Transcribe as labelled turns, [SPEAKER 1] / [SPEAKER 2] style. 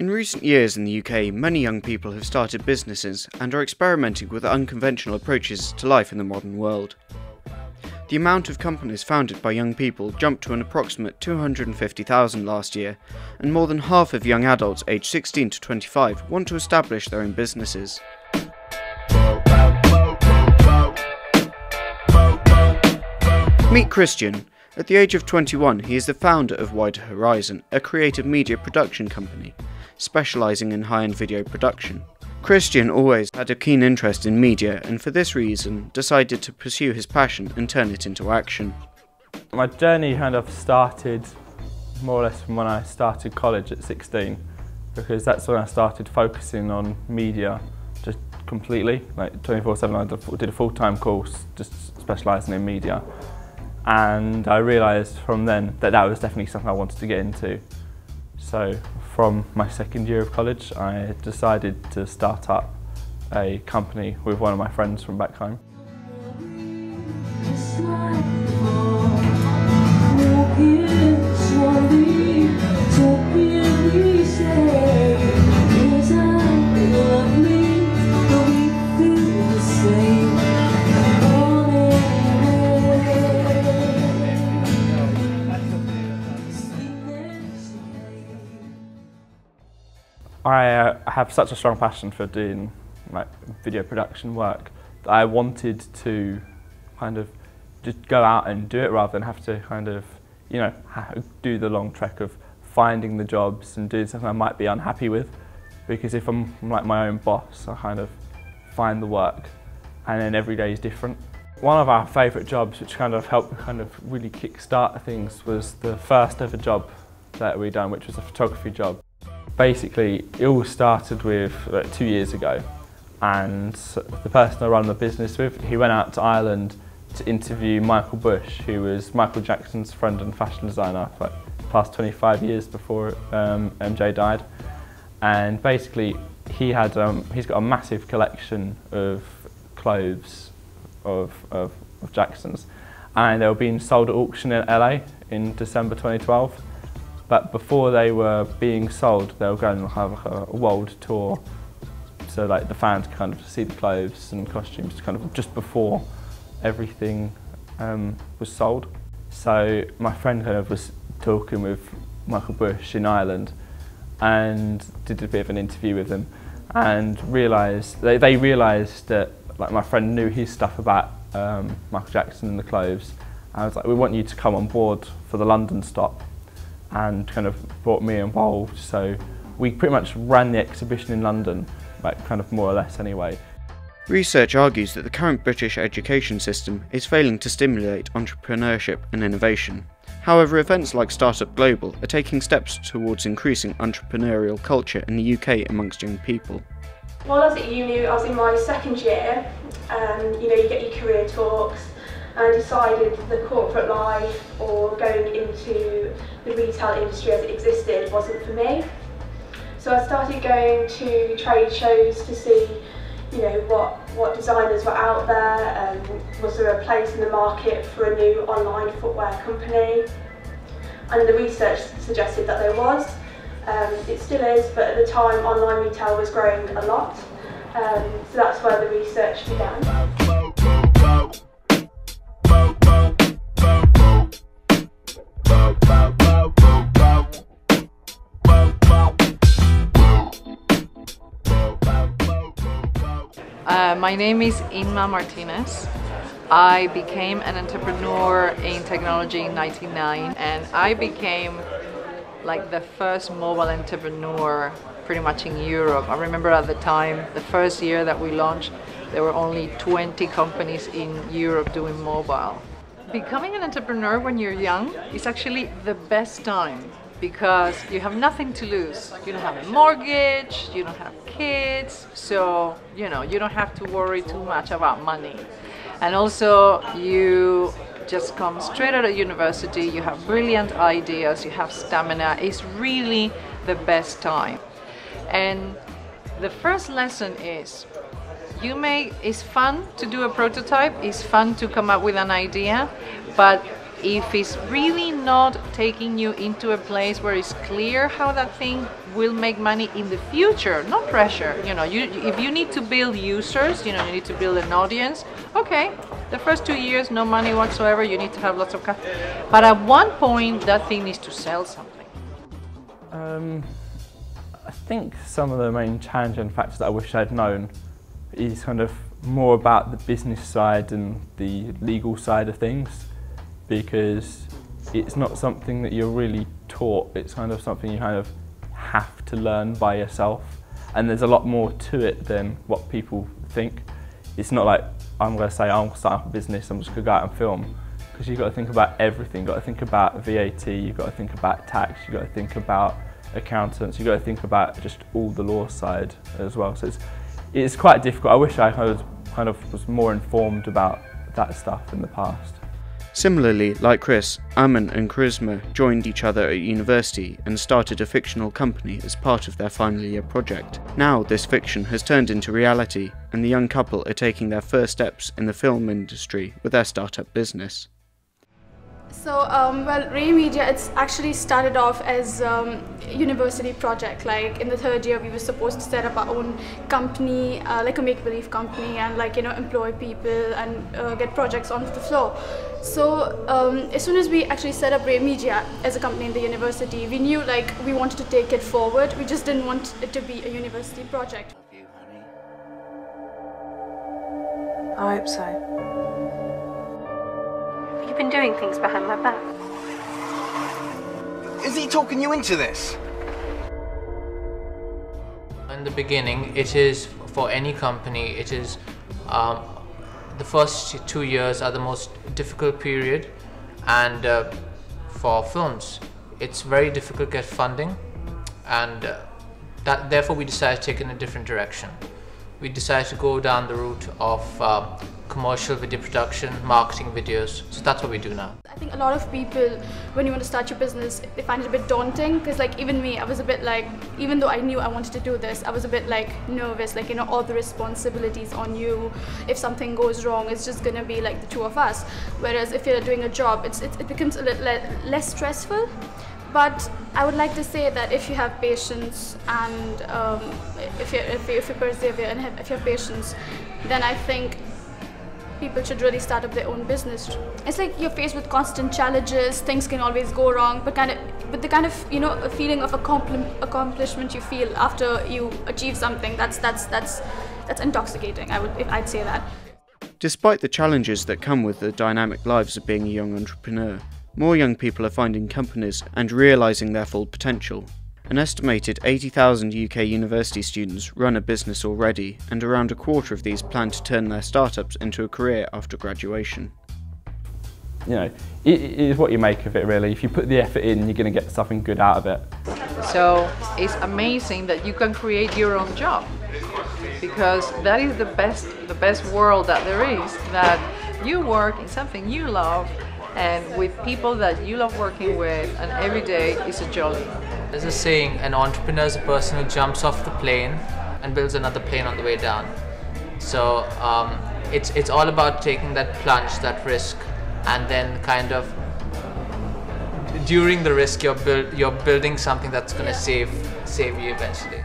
[SPEAKER 1] In recent years in the UK, many young people have started businesses and are experimenting with unconventional approaches to life in the modern world. The amount of companies founded by young people jumped to an approximate 250,000 last year, and more than half of young adults aged 16 to 25 want to establish their own businesses. Meet Christian. At the age of 21, he is the founder of Wider Horizon, a creative media production company, specialising in high-end video production. Christian always had a keen interest in media and for this reason decided to pursue his passion and turn it into action.
[SPEAKER 2] My journey kind of started more or less from when I started college at 16, because that's when I started focusing on media just completely, like 24/7. I did a full-time course just specialising in media, and I realised from then that that was definitely something I wanted to get into. So from my second year of college, I decided to start up a company with one of my friends from back home. I have such a strong passion for doing like video production work that I wanted to kind of just go out and do it rather than have to kind of, you know, do the long trek of finding the jobs and doing something I might be unhappy with. Because if I'm like my own boss, I kind of find the work and then every day is different. One of our favourite jobs, which kind of helped kind of really kick-start things, was the first ever job that we done, which was a photography job. Basically, it all started with 2 years ago, and the person I run the business with, he went out to Ireland to interview Michael Bush, who was Michael Jackson's friend and fashion designer for the past 25 years before MJ died. And basically, he's got a massive collection of clothes of Jackson's, and they were being sold at auction in LA in December 2012. But before they were being sold, they were going to have a world tour, so like the fans could kind of see the clothes and costumes kind of just before everything was sold. So my friend kind of was talking with Michael Bush in Ireland and did a bit of an interview with him, and they realised that like my friend knew his stuff about Michael Jackson and the clothes. I was like, we want you to come on board for the London stop, and kind of brought me involved. So we pretty much ran the exhibition in London, like kind of more or less anyway.
[SPEAKER 1] Research argues that the current British education system is failing to stimulate entrepreneurship and innovation. However, events like Startup Global are taking steps towards increasing entrepreneurial culture in the UK amongst young people.
[SPEAKER 3] While I was at uni, I was in my second year, and you get your career talks, and I decided the corporate life or going into the retail industry as it existed wasn't for me. So I started going to trade shows to see, what designers were out there, was there a place in the market for a new online footwear company? And the research suggested that there was. It still is, but at the time online retail was growing a lot. So that's where the research began.
[SPEAKER 4] My name is Inma Martinez. I became an entrepreneur in technology in 1999, and I became like the first mobile entrepreneur pretty much in Europe. I remember at the time, the first year that we launched, there were only 20 companies in Europe doing mobile. Becoming an entrepreneur when you're young is actually the best time, because you have nothing to lose. You don't have a mortgage, you don't have kids, so you don't have to worry too much about money. And also you just come straight out of university, you have brilliant ideas, you have stamina. It's really the best time. And the first lesson is, it's fun to do a prototype, it's fun to come up with an idea, but if it's really not taking you into a place where it's clear how that thing will make money in the future, not pressure. You know, if you need to build users, you know, you need to build an audience. Okay, the first 2 years, no money whatsoever. You need to have lots of cash. But at one point, that thing needs to sell something.
[SPEAKER 2] I think some of the main challenging factors that I wish I'd known is kind of more about the business side and the legal side of things, because it's not something that you're really taught. It's kind of something you kind of have to learn by yourself, and there's a lot more to it than what people think. It's not like I'm going to say I'm starting up a business, I'm just going to go out and film, because you've got to think about everything. You've got to think about VAT, you've got to think about tax, you've got to think about accountants, you've got to think about just all the law side as well. So it's quite difficult. I wish I kind of was more informed about that stuff in the past.
[SPEAKER 1] Similarly, like Chris, Aman and Charisma joined each other at university and started a fictional company as part of their final year project. Now this fiction has turned into reality, and the young couple are taking their first steps in the film industry with their startup business.
[SPEAKER 5] So, well, Ray Media, it's actually started off as a university project. Like in the third year, we were supposed to set up our own company, like a make-believe company, and like, you know, employ people and get projects onto the floor. So, as soon as we actually set up Ray Media as a company in the university, we knew like we wanted to take it forward. We just didn't want it to be a university project.
[SPEAKER 6] I hope so.
[SPEAKER 3] You've been doing things behind my back.
[SPEAKER 7] Is he talking you into this?
[SPEAKER 8] In the beginning, it is, for any company, it is the first 2 years are the most difficult period, and for films it's very difficult to get funding, and therefore we decided to take it in a different direction. We decided to go down the route of commercial video production, marketing videos, so that's what we do now.
[SPEAKER 5] I think a lot of people, when you want to start your business, they find it a bit daunting, because like even me, I was a bit like, even though I knew I wanted to do this, I was a bit like nervous, like, you know, all the responsibilities on you. If something goes wrong, it's just gonna be like the two of us. Whereas if you're doing a job, it becomes a little less stressful. But I would like to say that if you have patience and if you persevere and if you have patience, then I think people should really start up their own business. It's like you're faced with constant challenges, things can always go wrong, but the kind of, you know, a feeling of accomplishment you feel after you achieve something, that's intoxicating. I'd say that.
[SPEAKER 1] Despite the challenges that come with the dynamic lives of being a young entrepreneur, more young people are finding companies and realising their full potential. An estimated 80,000 UK university students run a business already, and around a quarter of these plan to turn their startups into a career after graduation.
[SPEAKER 2] You know, it is what you make of it really. If you put the effort in, you're going to get something good out of it.
[SPEAKER 4] So it's amazing that you can create your own job, because that is the best world that there is, that you work in something you love and with people that you love working with, and every day is a jolly.
[SPEAKER 8] There's a saying, an entrepreneur is a person who jumps off the plane and builds another plane on the way down. So it's all about taking that plunge, that risk, and then kind of during the risk you're building something that's going to save you eventually.